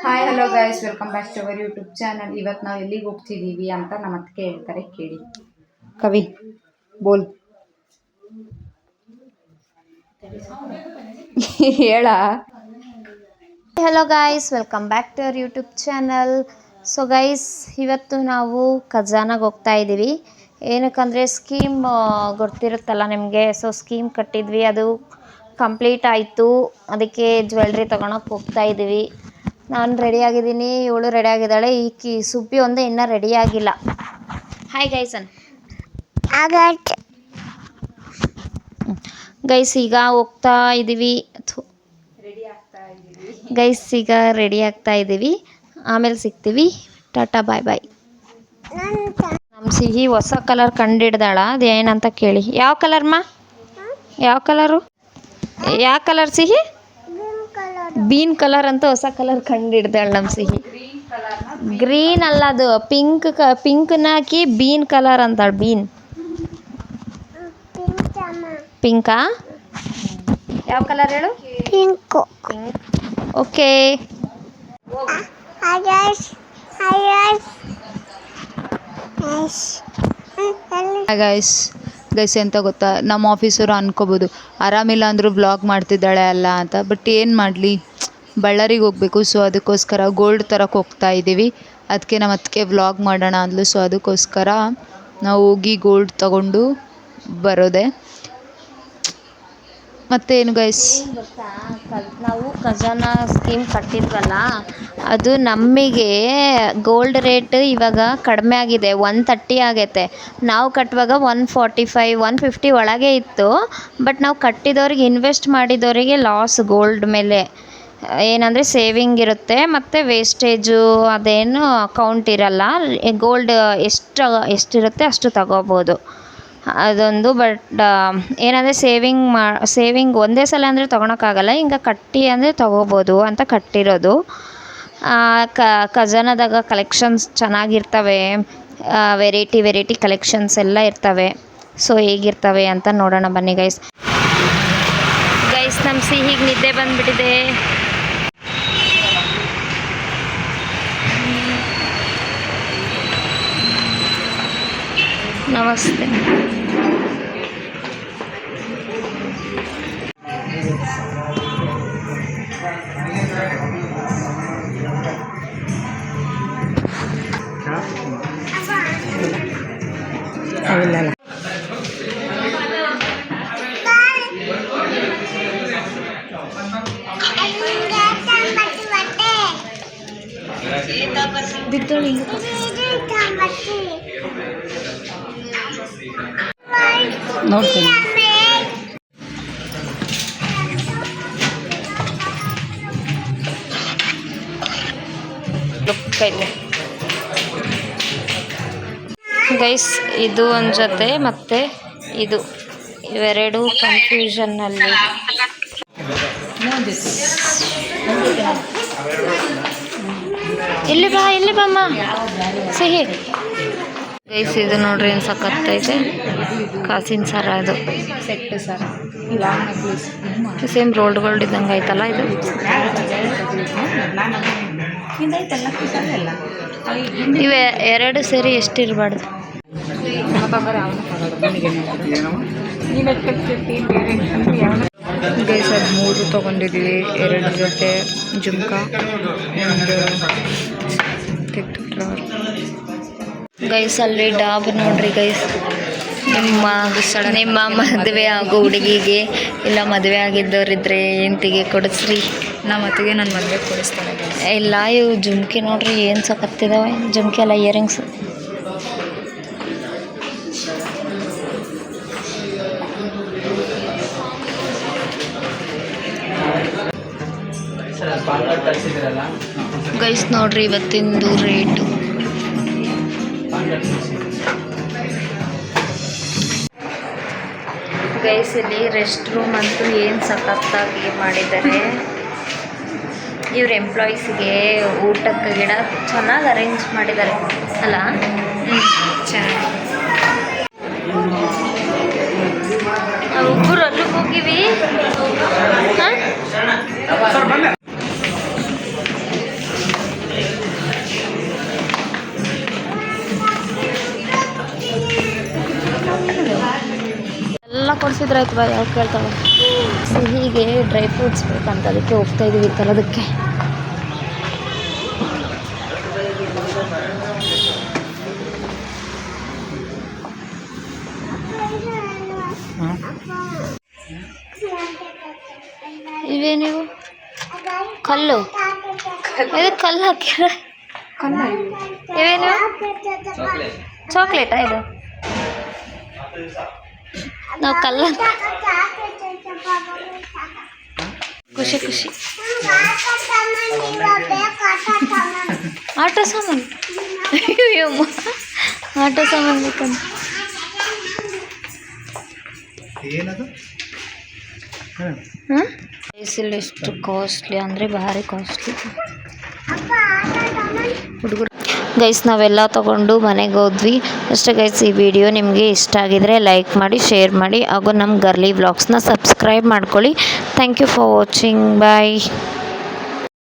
Hi hello guys, welcome back to our YouTube channel. ಇವತ್ತು ನಾವು ಎಲ್ಲಿಗೆ ಹೋಗ್ತಿದ್ದೀವಿ ಅಂತ ನಮ್ಮ ಅತ್ತಿಗೆ ಹೇಳ್ತಾರೆ, ಕೇಳಿ. ಕವಿ ಬೋಲ್ ಹೇಳ. Hello guys, welcome back to our YouTube channel. So guys, ಇವತ್ತು ನಾವು ಖಜಾನಾಗೆ ಹೋಗ್ತಾ ಇದ್ದೀವಿ. ಏನಕ್ಕಂದರೆ ಸ್ಕೀಮ್ ಗೊತ್ತಿರುತ್ತಲ್ಲ ನಿಮಗೆ. ಸೊ ಸ್ಕೀಮ್ ಕಟ್ಟಿದ್ವಿ, ಅದು ಕಂಪ್ಲೀಟ್ ಆಯಿತು. ಅದಕ್ಕೆ ಜ್ಯುವೆಲ್ರಿ ತೊಗೊಳಕ್ಕೆ ಹೋಗ್ತಾ ಇದ್ದೀವಿ. ನಾನು ರೆಡಿಯಾಗಿದ್ದೀನಿ, ಇವಳು ರೆಡಿಯಾಗಿದ್ದಾಳೆ. ಈ ಸುಬ್ಬಿ ಒಂದೇ ಇನ್ನೂ ರೆಡಿಯಾಗಿಲ್ಲ. ಹಾಯ್ ಗೈಸನ್. ಗೈಸ್ ಈಗ ಹೋಗ್ತಾ ಇದ್ದೀವಿ. ಗೈಸ್ ಈಗ ರೆಡಿ ಆಗ್ತಾ ಇದ್ದೀವಿ. ಆಮೇಲೆ ಸಿಗ್ತೀವಿ. ಟಾಟಾ ಬಾಯ್ ಬಾಯ್. ನಮ್ಮ ಸಿಹಿ ಹೊಸ ಕಲರ್ ಕಂಡಿಡ್ದಾಳ. ಅದು ಏನಂತ ಕೇಳಿ. ಯಾವ ಕಲರ್ಮ? ಯಾವ ಕಲರು? ಯಾವ ಕಲರ್ ಸಿಹಿ? ಬೀನ್ ಕಲರ್ ಅಂತ ಹೊಸ ಕಲರ್ ಕಂಡಿಡ್ದಾಳ ನಮ್ಮ ಸಿಹಿ. ಗ್ರೀನ್ ಅಲ್ಲ, ಅದು ಪಿಂಕ್ನ ಹಾಕಿ ಬೀನ್ ಕಲರ್ ಅಂತಾಳೆ. ಬೀನ್ ಪಿಂಕಾ? ಯಾವ ಕಲರ್ ಹೇಳು? ಪಿಂಕ್. ಓಕೆ ಗೈಸ್ ಎಂತ ಗೊತ್ತಾ, ನಮ್ಮ ಆಫೀಸರು ಅನ್ಕೋಬೋದು ಆರಾಮಿಲ್ಲ ಅಂದರೂ ವ್ಲಾಗ್ ಮಾಡ್ತಿದ್ದಾಳೆ ಅಲ್ಲ ಅಂತ. ಬಟ್ ಏನು ಮಾಡಲಿ, ಬಳ್ಳಾರಿಗೆ ಹೋಗಬೇಕು. ಸೊ ಅದಕ್ಕೋಸ್ಕರ ಗೋಲ್ಡ್ ತರಕ್ಕೆ ಹೋಗ್ತಾ ಇದ್ದೀವಿ. ಅದಕ್ಕೆ ನಮ್ಮ ಅದಕ್ಕೆ ವ್ಲಾಗ್ ಮಾಡೋಣ ಅಂದ್ಲು. ಸೊ ಅದಕ್ಕೋಸ್ಕರ ನಾವು ಹೋಗಿ ಗೋಲ್ಡ್ ತಗೊಂಡು ಬರೋದೆ. ಮತ್ತೇನು ಗೈಸ್, ಗೊತ್ತಾ, ನಾವು ಖಜಾನಾ ಸ್ಕೀಮ್ ಕಟ್ಟಿದ್ವಲ್ಲ, ಅದು ನಮಗೆ ಗೋಲ್ಡ್ ರೇಟ್ ಇವಾಗ ಕಡಿಮೆ ಆಗಿದೆ. 130 ಆಗೈತೆ. ನಾವು ಕಟ್ಟುವಾಗ 145 150 ಒಳಗೆ ಇತ್ತು. ಬಟ್ ನಾವು ಕಟ್ಟಿದವ್ರಿಗೆ, ಇನ್ವೆಸ್ಟ್ ಮಾಡಿದವರಿಗೆ ಲಾಸ್ ಗೋಲ್ಡ್ ಮೇಲೆ. ಏನಂದರೆ ಸೇವಿಂಗ್ ಇರುತ್ತೆ ಮತ್ತು ವೇಸ್ಟೇಜು ಅದೇನು ಅಕೌಂಟ್ ಇರಲ್ಲ. ಗೋಲ್ಡ್ ಎಷ್ಟಿರುತ್ತೆ ಅಷ್ಟು ತಗೋಬೋದು, ಅದೊಂದು. ಬಟ್ ಏನಂದರೆ ಸೇವಿಂಗ್ ಒಂದೇ ಸಲ ಅಂದರೆ ತೊಗೊಳಕ್ಕಾಗಲ್ಲ. ಹಿಂಗೆ ಕಟ್ಟಿ ಅಂದರೆ ತೊಗೋಬೋದು ಅಂತ ಕಟ್ಟಿರೋದು. ಖಜಾನದಾಗ ಕಲೆಕ್ಷನ್ಸ್ ಚೆನ್ನಾಗಿರ್ತವೆ. ವೆರೈಟಿ ಕಲೆಕ್ಷನ್ಸ್ ಎಲ್ಲ ಇರ್ತವೆ. ಸೊ ಹೇಗಿರ್ತವೆ ಅಂತ ನೋಡೋಣ ಬನ್ನಿ ಗೈಸ್. ನಮ್ಮ ಸಿಹಿಗೆ ನಿದ್ದೆ ಬಂದುಬಿಟ್ಟಿದೆ. ನಮಸ್ತೆ. ನೋಡ್ತೀನಿ. ಗೈಸ್ ಇದು ಒಂದು ಜೊತೆ ಮತ್ತು ಇದು, ಇವೆರಡು ಕನ್ಫ್ಯೂಷನ್ನಲ್ಲಿ. ಇಲ್ಲಿ ಬಮ್ಮ ಸಿಹಿ. ಗೈಸ್ ಇದು ನೋಡ್ರಿ ಏನು ಸಖತ್ತೈತೆ. ಕಾಸಿನ ಸರ ಅದು, set sir, long necklace. Same rolled gold ಇದ್ದಂಗೆ ಆಯ್ತಲ್ಲ ಇದು. ಇವೆ ಎರಡು ಸೇರಿ ಎಷ್ಟಿರಬಾರ್ದು. ಗೈಸ್ ಅದು 3 ತೊಗೊಂಡಿದ್ದೀವಿ. 2 ಜೊತೆ ಜುಮ್ಕ, ಒಂದು ಗೈಸ್ ಅಲ್ಲಿ ಡಾಬ್ ನೋಡ್ರಿ ಗೈಸ್. ನಿಮ್ಮ ಮದುವೆ ಆಗೋ ಹುಡುಗಿಗೆ ಇಲ್ಲ ಮದುವೆ ಆಗಿದ್ದವರಿದ್ರೆ ಹೆಂಡ್ತಿಗೆ ಕೊಡಿಸ್ರಿ. ನಮ್ಮ ಅತ್ತಿಗೆ ನನ್ನ ಮದುವೆ ಕೊಡಿಸ್ತಾಳೆ. ಇಲ್ಲ ಇವು ಜುಮ್ಕಿ ನೋಡ್ರಿ ಏನು ಸಖತ್ತಿದ್ದಾವೆ. ಜುಮ್ಕಿ ಎಲ್ಲ ಇಯರಿಂಗ್ಸ್. ಗೈಸ್ ನೋಡ್ರಿ ಇವತ್ತಿಂದು ರೇಟು. ಗೈಸ್ ಇಲ್ಲಿ ರೆಸ್ಟ್ ರೂಮ್ ಅಂತೂ ಏನು ಸಖತ್ತಾಗಿ ಮಾಡಿದ್ದಾರೆ. ಇವ್ರ ಎಂಪ್ಲಾಯೀಸಿಗೆ ಊಟಕ್ಕೆ ಗಿಡ ಚೆನ್ನಾಗಿ ಅರೇಂಜ್ ಮಾಡಿದ್ದಾರೆ ಅಲ್ಲ. ಚೆನ್ನಾಗಿ. ಒಬ್ಬರು ಅಲ್ಲಿಗೆ ಹೋಗಿವಿ. ಹಾಂ ತೋರಿಸಿದ್ರಾಯ್ತು ಬಾ ಯಾವ ಕೇಳ್ತಾವೆ. ಸಿಹಿಗೆ ಡ್ರೈ ಫ್ರೂಟ್ಸ್ ಬೇಕಂತ ಅದಕ್ಕೆ ಹೋಗ್ತಾ ಇದ್ದೀವಿ ತರೋದಕ್ಕೆ. ಇವೇನಿವು ಕಲ್ಲು, ಇದು ಕಲ್ಲು ಹಾಕಿರ ಇವೇನಿವು ಚಾಕ್ಲೇಟಾ ಇದು? ನಾವು ಕಲ್ಲು ಖುಷಿ ಖುಷಿ. ಆಟ ಸಾಮಾನು, ಆಟ ಸಾಮಾನು ಬೇಕಂತ. ಇಲ್ಲಿ ಎಷ್ಟು ಕಾಸ್ಟ್ಲಿ ಅಂದರೆ ಭಾರಿ ಕಾಸ್ಟ್ಲಿ ಹುಡುಗರು. ಗೈಸ್ ನಾವೆಲ್ಲ ತೊಗೊಂಡು ಮನೆಗೆ ಹೋದ್ವಿ ಅಷ್ಟೇ ಗೈಸ್. ಈ ವಿಡಿಯೋ ನಿಮಗೆ ಇಷ್ಟ ಆಗಿದರೆ ಲೈಕ್ ಮಾಡಿ, ಶೇರ್ ಮಾಡಿ ಹಾಗೂ ನಮ್ಮ ಗರ್ಲಿ ವ್ಲಾಗ್ಸ್ನ ಸಬ್ಸ್ಕ್ರೈಬ್ ಮಾಡ್ಕೊಳ್ಳಿ. Thank you for watching. Bye.